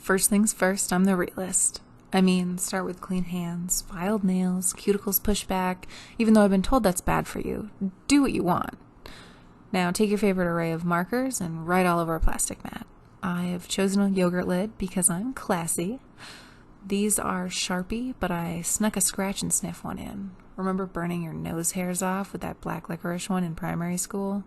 First things first, I'm the realist. I mean, start with clean hands, filed nails, cuticles pushed back, even though I've been told that's bad for you. Do what you want. Now take your favorite array of markers and write all over a plastic mat. I have chosen a yogurt lid because I'm classy. These are Sharpie, but I snuck a scratch and sniff one in. Remember burning your nose hairs off with that black licorice one in primary school?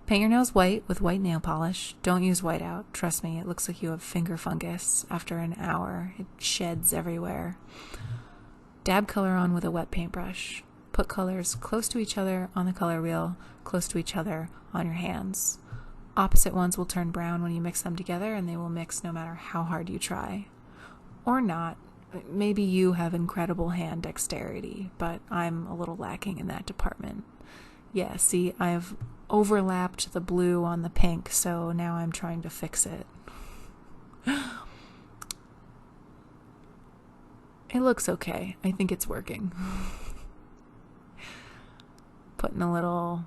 Paint your nose white with white nail polish. Don't use whiteout. Trust me, it looks like you have finger fungus. After an hour, it sheds everywhere. Dab color on with a wet paintbrush. Put colors close to each other on the color wheel, close to each other on your hands. Opposite ones will turn brown when you mix them together, and they will mix no matter how hard you try. Or not. Maybe you have incredible hand dexterity, but I'm a little lacking in that department. Yeah, see, I've overlapped the blue on the pink, so now I'm trying to fix it. It looks okay. I think it's working. Putting a little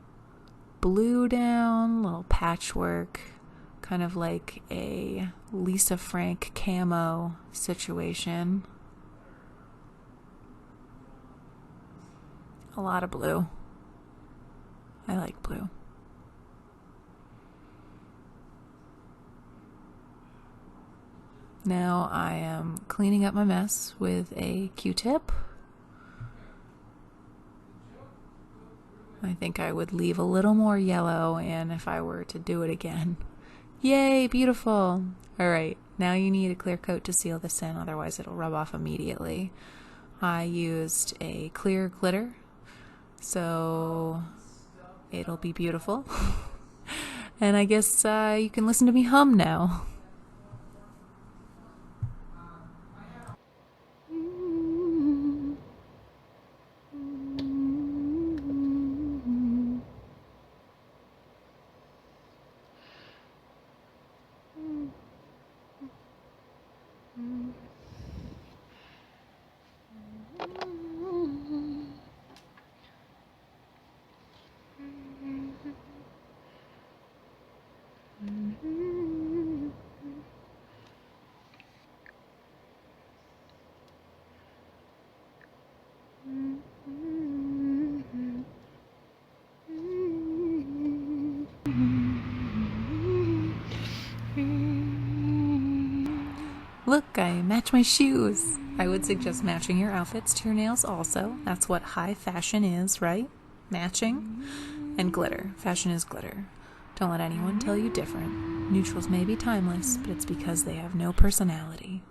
blue down, little patchwork, kind of like a Lisa Frank camo situation. A lot of blue. I like blue. Now I am cleaning up my mess with a Q-tip. I think I would leave a little more yellow in if I were to do it again. Yay, beautiful! Alright, now you need a clear coat to seal this in, otherwise it'll rub off immediately. I used a clear glitter, so it'll be beautiful. And I guess you can listen to me hum now. Look, I match my shoes. I would suggest matching your outfits to your nails also. That's what high fashion is, right? Matching. And glitter. Fashion is glitter. Don't let anyone tell you different. Neutrals may be timeless, but it's because they have no personality.